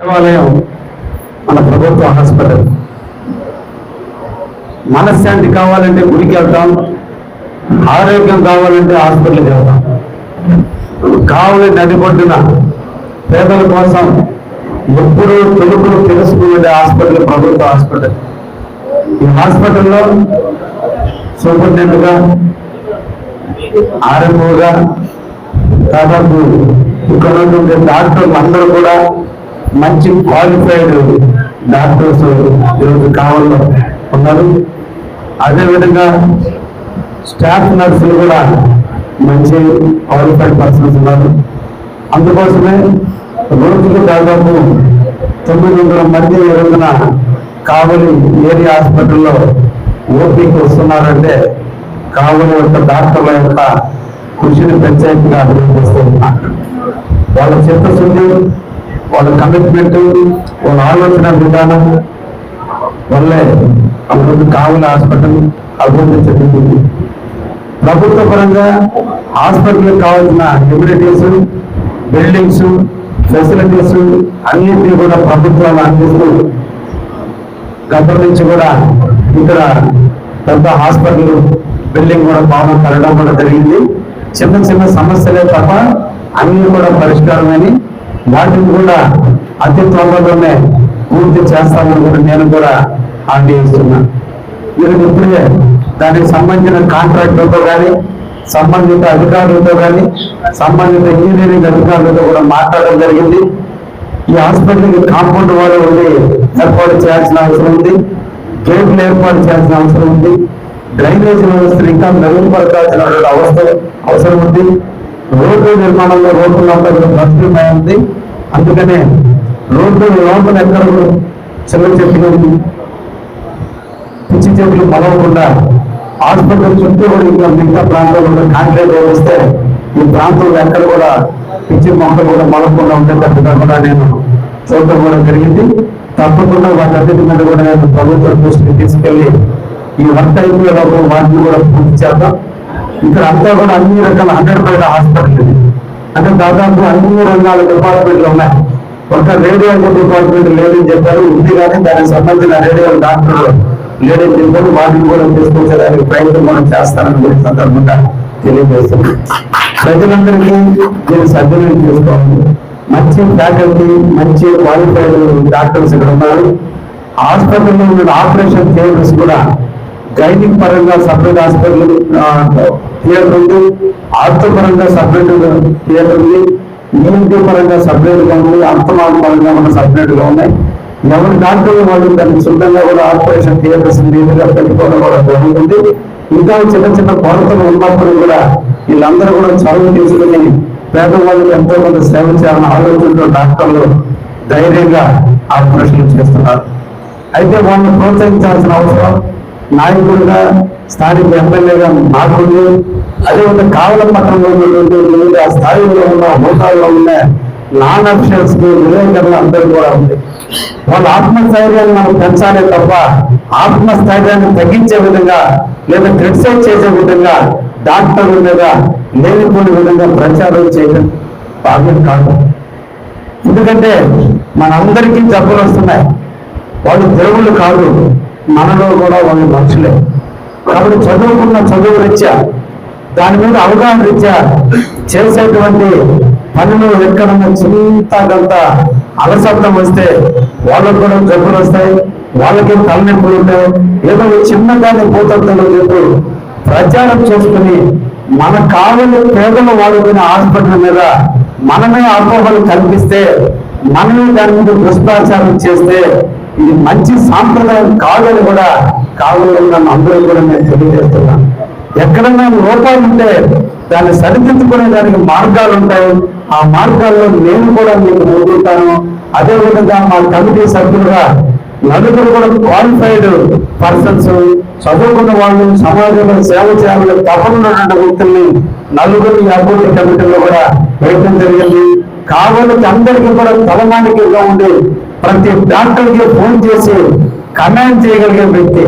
దేవాలయం మన ప్రభుత్వ హాస్పిటల్. మనశ్శాంతి కావాలంటే గుడికి వెళ్తాం, ఆరోగ్యం కావాలంటే హాస్పిటల్కి వెళ్తాం. కావలి నది పట్టున పేదల కోసం ఎప్పుడు తెలుగులు తెలుసుకునే హాస్పిటల్ ప్రభుత్వ హాస్పిటల్. ఈ హాస్పిటల్లో సూపరింటెండెంట్గా, ఆర్ఎంఓగా దాదాపు ఇక్కడ ఉండే డాక్టర్లు అందరూ కూడా మంచి క్వాలిఫైడ్ డాక్టర్స్ ఈరోజు కావాలో ఉన్నారు. అదేవిధంగా స్టాఫ్ నర్సులు కూడా మంచి క్వాలిఫైడ్ పర్సన్స్ ఉన్నారు. అందుకోసమే రోజుకు దాదాపు 900 మంది ఈ రోజున కావలి ఏరియా హాస్పిటల్లో ఓపీకి వస్తున్నారంటే కావలి యొక్క డాక్టర్ల యొక్క కృషిని ప్రత్యేకంగా అభినందిస్తూ ఉన్నారు. వాళ్ళ చిత్తశుద్ధి, వాళ్ళ కమిట్మెంట్, వాళ్ళ ఆలోచన విధానం వల్లే అభివృద్ధి కావలి హాస్పిటల్ అభివృద్ధి చెందుతుంది. ప్రభుత్వ పరంగా హాస్పిటల్కి కావాల్సిన ఎమ్యూనిటీస్, బిల్డింగ్స్, ఫెసిలిటీస్ అన్నింటినీ కూడా ప్రభుత్వాలు అందిస్తూ గత నుంచి కూడా ఇక్కడ పెద్ద హాస్పిటల్ బిల్డింగ్ కూడా బాగా కలగడం కూడా జరిగింది. చిన్న చిన్న సమస్యలే తప్ప అన్ని కూడా పరిష్కారమని, వాటిని కూడా అతి త్వరలోనే పూర్తి చేస్తామని కూడా నేను కూడా హామీ ఇస్తున్నా. మీరు ఇప్పుడే దానికి సంబంధించిన కాంట్రాక్టర్తో కానీ, సంబంధిత అధికారులతో కానీ, సంబంధిత ఇంజనీరింగ్ అధికారులతో కూడా మాట్లాడడం జరిగింది. ఈ హాస్పిటల్కి కాంపౌండ్ వాళ్ళు ఉండి ఏర్పాటు చేయాల్సిన అవసరం ఉంది, గేట్లు ఏర్పాటు చేయాల్సిన అవసరం ఉంది, డ్రైనేజ్ వ్యవస్థను ఇంకా మెరుగుపరచాల్సిన అవసరం ఉంది, రోడ్డు నిర్మాణంలో రోడ్లంతా కూడా భద్రమై ఉంది. అందుకనే రోడ్డు లోపల ఎక్కడ చిన్న చెట్లు, పిచ్చి చెట్లు మొదలకుండా హాస్పిటల్ చుట్టూ కూడా ఇంకా మిగతా ప్రాంతాల్లో కాంక్రీట్ వేస్తే ఈ ప్రాంతంలో ఎక్కడ కూడా పిచ్చి మొక్కలు కూడా మొదలకుండా ఉండేటట్టుగా కూడా నేను చూడటం కూడా జరిగింది. తప్పకుండా వాటన్నిటి మీద కూడా నేను ప్రభుత్వ దృష్టికి తీసుకెళ్లి ఈ వర్క్ అయిపోయే లోపల వాటిని కూడా పూర్తి చేద్దాం. ఇక్కడ అంతా కూడా అన్ని రకాల 100% హాస్పిటల్ ఇది. అంటే దాదాపు అన్ని రంగాల డిపార్ట్మెంట్లు ఉన్నాయి. ఒక రేడియాలజీ డిపార్ట్మెంట్ లేదని చెప్పారు, ఉంది కానీ దానికి సంబంధించిన రేడియల్ డాక్టర్లు లేడని చెప్పారు. వాటిని కూడా తీసుకొచ్చేదానికి ప్రయత్నం మనం చేస్తానని కూడా సందర్భంగా తెలియజేస్తున్నాం. ప్రజలందరికీ దీన్ని సద్వినియోగం చేసుకోవాలి. మంచి ఫ్యాకల్టీ, మంచి క్వాలిఫైడ్ డాక్టర్స్ ఇక్కడ ఉన్నారు. హాస్పిటల్లో ఉన్న ఆపరేషన్ థియేటర్స్ కూడా గైనిక్ పరంగా సపరేట్ హాస్పిటల్ థియేటర్ ఉంది, ఆర్థో పరంగా సపరేట్ థియేటర్ ఉంది, ఈఎన్టీ పరంగా సపరేట్ గా ఉంది, ఆర్థమాల పరంగా కూడా సపరేట్ గా ఉన్నాయి. ఎవరి డాక్టర్లు వాళ్ళు దాన్ని సొంతంగా కూడా ఆపరేషన్ థియేటర్స్ నీటిగా పెట్టుకోవడం కూడా జరుగుతుంది. ఇంకా చిన్న చిన్న కొరతలు ఉన్నప్పుడు కూడా వీళ్ళందరూ కూడా చదువు తీసుకుని పేదవాళ్ళకి ఎంతో కొంత సేవ చేయాలని ఆలోచనతో డాక్టర్లు ధైర్యంగా ఆపరేషన్లు చేస్తున్నారు. అయితే వాళ్ళని ప్రోత్సహించాల్సిన అవసరం నాయకుడిగా స్థానిక ఎమ్మెల్యేగా నాకుంది. అదేవిధంగా కావల పట్టణంలో ఉన్నటువంటి ఆ స్థాయిలో ఉన్న హోదాల్లో ఉన్న నాన్ అఫీషియల్స్ విలేకరులు అందరూ కూడా ఉంది. వాళ్ళ ఆత్మస్థైర్యాన్ని మనం పెంచాలే తప్ప ఆత్మస్థైర్యాన్ని తగ్గించే విధంగా లేదా క్రిటిసైజ్ చేసే విధంగా డాక్టర్ల మీద లేనిపోయిన విధంగా ప్రచారం చేయడం భావ్యం కాదు. ఎందుకంటే మనందరికీ జబ్బులు వస్తున్నాయి. వాళ్ళు దేవుళ్ళు కాదు, మనలో కూడా వాళ్ళు మనుషులే. కాబట్టి చదువుకున్న చదువు రీత్యా దాని మీద అవగాహన రీత్యా చేసేటువంటి పనులు ఎక్కడన్నా చింతగంత అలసత్వం వస్తే వాళ్ళకు కూడా జబ్బులు వస్తాయి, వాళ్ళకి తలనొప్పులు ఉంటాయి. ఏదో చిన్నదాన్ని పోతలు చెప్పి ప్రచారం చేసుకుని మన కావలి పేదలు వాడుకునే హాస్పిటల్ మీద మనమే అపోహలు కల్పిస్తే, మనమే దాని మీద దుష్ప్రచారం చేస్తే ఇది మంచి సాంప్రదాయం కాదని కూడా కావాలని నన్ను అందరూ కూడా నేను తెలియజేస్తున్నాను. ఎక్కడన్నా లోపాలు ఉంటే దాన్ని సరిదిద్దుకునే దానికి మార్గాలు ఉంటాయి. ఆ మార్గాల్లో నేను కూడా మీకు ముందుంటాను. అదేవిధంగా మా కమిటీ సభ్యులుగా నలుగురు కూడా క్వాలిఫైడ్ పర్సన్స్, చదువుకున్న వాళ్ళు, సమాజంలో సేవ చేయాలని తప్పనున్నటువంటి వ్యక్తుల్ని నలుగురు అభివృద్ధి కమిటీలో కూడా వేయడం జరిగింది. కావాలని అందరికీ కూడా తలమానికగా ఉండి ప్రతి డాక్టర్కి ఫోన్ చేసి కమాండ్ చేయగలిగే వ్యక్తి,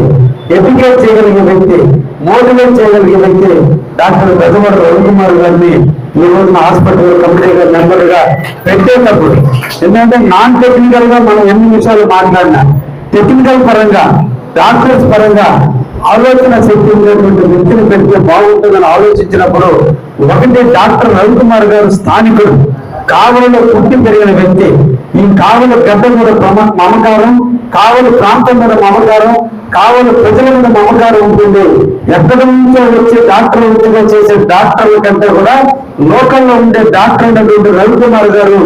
ఎడ్యుకేట్ చేయగలిగే వ్యక్తి, మోటివేట్ చేయగలిగే వ్యక్తి డాక్టర్ పెద్దవాడు రవికుమార్ గారిని ఈ రోజున హాస్పిటల్ కమిటీగా మెంబర్ గా పెట్టేటప్పుడు, ఎందుకంటే నాన్ టెక్నికల్ గా మనం ఎన్ని విషయాలు మాట్లాడినా టెక్నికల్ పరంగా డాక్టర్స్ పరంగా ఆలోచన శక్తి ఉండేటువంటి వ్యక్తిని పెడితే బాగుంటుందని ఆలోచించినప్పుడు ఒకటి డాక్టర్ రవికుమార్ గారు స్థానికుడు, కావలిలో పుట్టి పెరిగిన వ్యక్తి. ఈ కావలి గడ్డ మీద మమకారం, కావలి ప్రాంతం మీద మమకారం, కావలి ప్రజల మీద మమకారం ఉంటుంది. ఎక్కడి నుంచో వచ్చి డాక్టర్ వృత్తిగా చేసే డాక్టర్ల కంటే కూడా లోకల్లో ఉండే డాక్టర్ అయినటువంటి రవికుమార్ గారు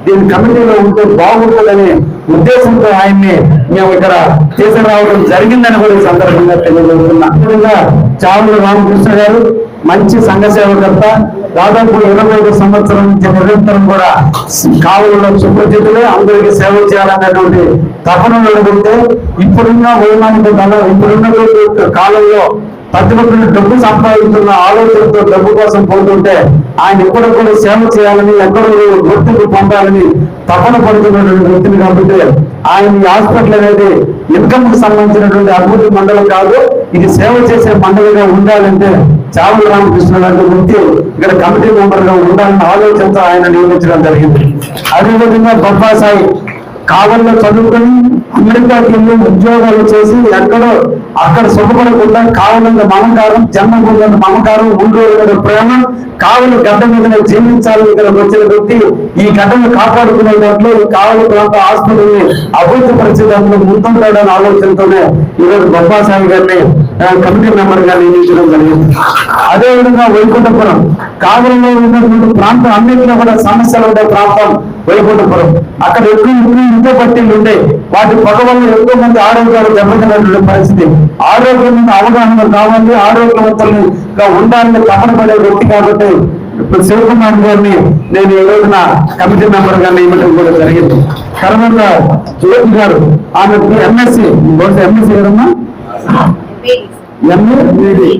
దీని కమిటీలో ఉంటే బాగుంటుందనే ఉద్దేశంతో ఆయన్ని మేము ఇక్కడ తీసుకురావడం జరిగిందని కూడా ఈ సందర్భంగా తెలియజేస్తున్నా. చావుల రామకృష్ణ గారు మంచి సంఘ సేవకర్త, దాదాపు 25 సంవత్సరం నుంచి నిరంతరం కూడా కావులలో సుప్రసిద్ధులే, అందరికీ సేవ చేయాలనేటువంటి తపన ఉంటే ఇప్పుడున్న వైమానిక దళం, ఇప్పుడున్నటువంటి కాలంలో ప్రతి ఒక్కరు డబ్బు సంపాదిస్తున్న ఆలోచనతో డబ్బు కోసం పోతుంటే ఆయన ఎక్కడ కూడా సేవ చేయాలని, ఎక్కడ గుర్తింపు పొందాలని తపన పడుతున్నటువంటి వ్యక్తిని. కాబట్టి ఆయన ఈ హాస్పిటల్ అనేది ఇన్కమ్ కు సంబంధించినటువంటి అభివృద్ధి మండలం కాదు, ఇది సేవ చేసే మండలిగా ఉండాలంటే చావుల రామకృష్ణ లాంటి వ్యక్తి ఇక్కడ కమిటీ మెంబర్ గా ఉండాలన్న ఆలోచనతో ఆయన నియమించడం జరిగింది. అదేవిధంగా బొబ్బాసాయి కావల్లో చదువుకొని అమెరికాకి వెళ్ళి ఉద్యోగాలు చేసి ఎక్కడో అక్కడ సుఖపడకుండా కావలంత మమకారం, జన్మకుందంత మమకారం, ఉండేటువంటి ప్రేమ, కావలి గడ్డ మీదనే జీవించాలని ఇక్కడ వచ్చిన వ్యక్తి ఈ గడ్డను కాపాడుకునే దాంట్లో ఈ కావలి ప్రాంత హాస్పిటల్ని అభివృద్ధి పరిస్థితుల్లో ముందుంటాడని ఆలోచనతోనే ఈరోజు బొబ్బాసాయి గారిని కమిటీ మెంబర్ గా నియమించడం జరిగింది. అదేవిధంగా వైకుంఠపురం కావలిలో ఉన్నటువంటి ప్రాంతం అన్నింటిలో కూడా సమస్యలు ఉండే ప్రాంతం వైకుంఠపురం. అక్కడ ఎక్కువ ఇంట్లో పట్టిళ్ళు ఉండే వాటి పొగ వల్ల ఎక్కువ మంది ఆరోగ్యాలు దెబ్బతిన్నటువంటి పరిస్థితి. ఆరోగ్యం మీద అవగాహన కావాలి, ఆరోగ్యవంతులుగా ఉండాలని తపన పడే వ్యక్తి కాబట్టి ఇప్పుడు శివకుమార్ గారిని నేను ఈ రోజున కమిటీ మెంబర్ గా నియమించడం కూడా జరిగింది. తర్వాత జ్యోతి గారు, ఆమె ఎంఎస్సి కదమ్మా, ఎంఏడి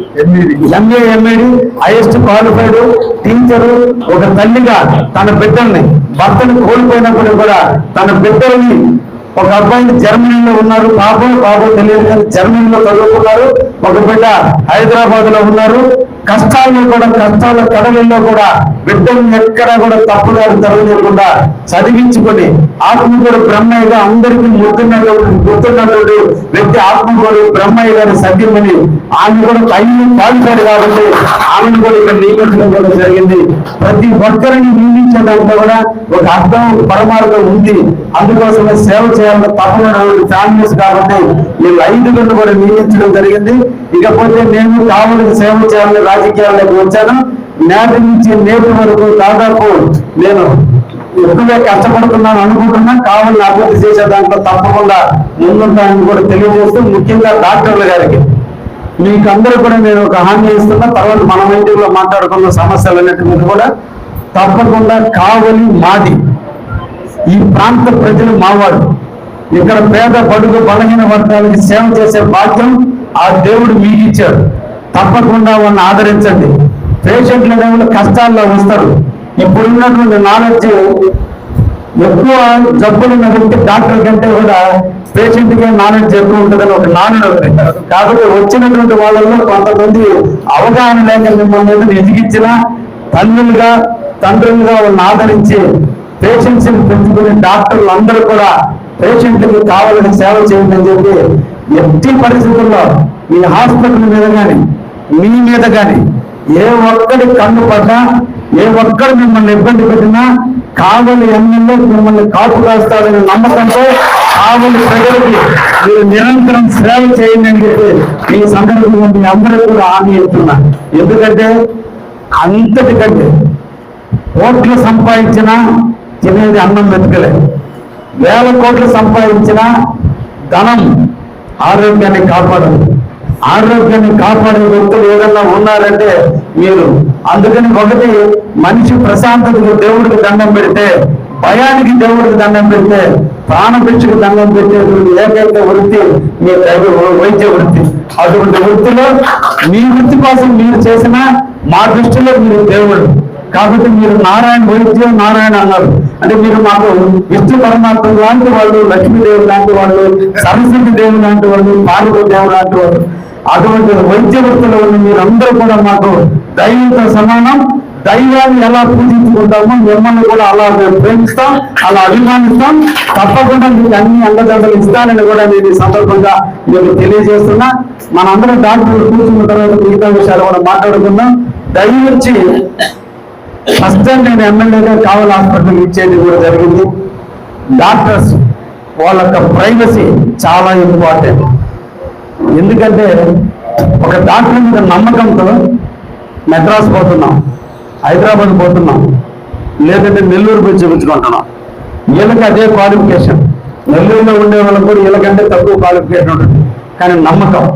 హైయెస్ట్ క్వాలిఫైడ్ టీచరు. ఒక తల్లిగా తన బిడ్డల్ని, భర్తను కోల్పోయినప్పుడు కూడా తన బిడ్డల్ని, ఒక అబ్బాయిని జర్మనీలో ఉన్నారు, బాబు తెలియదు కానీ జర్మనీలో చదువుకున్నారు, ఒక బిడ్డ హైదరాబాద్ లో ఉన్నారు. కష్టాల కడలిలో కూడా బిడ్డల్ని ఎక్కడా కూడా తప్పుదారి జరగలేకుండా చదివించుకొని ఆత్మకూరు బ్రహ్మయ్యగా అందరికీ గుర్తున్నటువంటి వ్యక్తి ఆత్మకూరు బ్రహ్మయ్య గారి సత్యమని ఆమె కూడా పైన పాల్చారు కాబట్టి ఆమెను కూడా ఇక్కడ నియమించడం కూడా జరిగింది. ప్రతి ఒక్కరిని నియమించే దాంట్లో కూడా ఒక అర్థం పరమార్థం ఉంది. అందుకోసమే సేవ చేయాలని తప్పకుండా ఫ్యామిలీస్ కాబట్టి వీళ్ళు 5 కూడా నియమించడం జరిగింది. ఇకపోతే నేను కావలికి సేవ చేయాలని రాజకీయాల్లోకి వచ్చాను. నేటి నుంచి నేటి వరకు దాదాపు నేను ఎక్కువగా కష్టపడుతున్నాను అనుకుంటున్నా. కావాలని అభివృద్ధి చేసే దాంట్లో తప్పకుండా ముందుంటానని కూడా తెలియజేస్తూ, ముఖ్యంగా డాక్టర్ల గారికి మీకు అందరూ కూడా నేను ఒక హామీ ఇస్తున్నా. తర్వాత మన మీటింగ్లో మాట్లాడుకున్న సమస్యలన్నిటి మీద కూడా తప్పకుండా కావలి మాది, ఈ ప్రాంత ప్రజలు మావాడు. ఇక్కడ పేద బడుగు బలహీన వర్గాలకి సేవ చేసే భాగ్యం ఆ దేవుడు మీకు ఇచ్చాడు. తప్పకుండా వాళ్ళని ఆదరించండి. పేషెంట్లు అనేవాళ్ళు కష్టాల్లో వస్తారు. ఇప్పుడున్నటువంటి నాలెడ్జ్ ఎక్కువ జబ్బులున్న వ్యక్తి డాక్టర్ కంటే కూడా పేషెంట్ కే నాలెడ్జ్ ఎక్కువ ఉంటుందని ఒక నానుడు ఉంది. కాబట్టి వచ్చినటువంటి వాళ్ళలో కొంతమంది అవగాహన లేక మిమ్మల్ని ఎదిగించిన తల్లులుగా తండ్రులుగా వాళ్ళని ఆదరించి పేషెంట్స్ పెంచుకునే డాక్టర్లు అందరూ కూడా పేషెంట్కి కావాలని సేవ చేయండి అని చెప్పి ఎట్టి పరిస్థితుల్లో మీ హాస్పిటల్ మీద కానీ మీ మీద కానీ ఏ ఒక్కడి కన్ను పడ్డా, ఏ ఒక్కడు మిమ్మల్ని ఇబ్బంది పెట్టినా కావలి ఎమ్మెల్యే మిమ్మల్ని కాపు కాస్తాడనే నమ్మకంతో కావలి ప్రజలకి మీరు నిరంతరం సేవ చేయండి అని చెప్పి ఈ సందర్భంగా మీ అందరూ కూడా హామీ ఇస్తున్నా. ఎందుకంటే అంతటికంటే కోట్లు సంపాదించినా తినేది అన్నం వెతుకలే, 1000 కోట్లు సంపాదించిన ధనం ఆరోగ్యాన్ని కాపాడదు. ఆరోగ్యాన్ని కాపాడే వ్యక్తులు ఏదన్నా ఉన్నారంటే మీరు. అందుకని ఒకటి, మనిషి ప్రశాంతతకు దేవుడికి దండం పెడితే, భయానికి దేవుడికి దండం పెడితే, ప్రాణభిక్షకు దండం పెట్టేటువంటి ఏకైక వృత్తి మీ వైద్య వృత్తి. అటువంటి వృత్తిలో మీ వృత్తి కోసం మీరు చేసిన మా దృష్టిలో మీరు దేవుడు. కాబట్టి మీరు నారాయణ వైద్యం నారాయణ అన్నారు అంటే మీరు మాకు విష్ణు పరమాత్మ లాంటి వాళ్ళు, లక్ష్మీదేవి లాంటి వాళ్ళు, సరస్వతి దేవి లాంటి వాళ్ళు, పార్వతీ దేవి లాంటి వాళ్ళు. అటువంటి వైద్య వృత్తిలో ఉన్న మీరందరూ కూడా మాకు దైవంతో సమానం. దైవాన్ని ఎలా పూజించుకుంటామో మిమ్మల్ని కూడా అలా మేము ప్రేమిస్తాం, అలా అభిమానిస్తాం. తప్పకుండా మీకు అన్ని అండదండలు ఇస్తానని కూడా నేను ఈ సందర్భంగా మీకు తెలియజేస్తున్నా. మనందరం డాక్టర్లు కూర్చున్న తర్వాత మిగతా విషయాలు కూడా మాట్లాడుకుందాం. దయచేసి ఫస్ట్ టైం నేను ఎమ్మెల్యేగా కావలి హాస్పిటల్ ఇచ్చేది కూడా జరిగింది. డాక్టర్స్ వాళ్ళ యొక్క ప్రైవసీ చాలా ఇంపార్టెంట్. ఎందుకంటే ఒక డాక్టర్ మీద నమ్మకంతో మెడ్రాస్ పోతున్నాం, హైదరాబాద్ పోతున్నాం, లేదంటే నెల్లూరు పోయి చూపించుకుంటున్నాం. వీళ్ళకి అదే క్వాలిఫికేషన్, నెల్లూరులో ఉండే వాళ్ళకి కూడా వీళ్ళకంటే తక్కువ క్వాలిఫికేషన్ ఉంటుంది. కానీ నమ్మకం,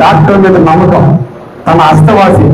డాక్టర్ మీద నమ్మకం, తన హస్తవాసి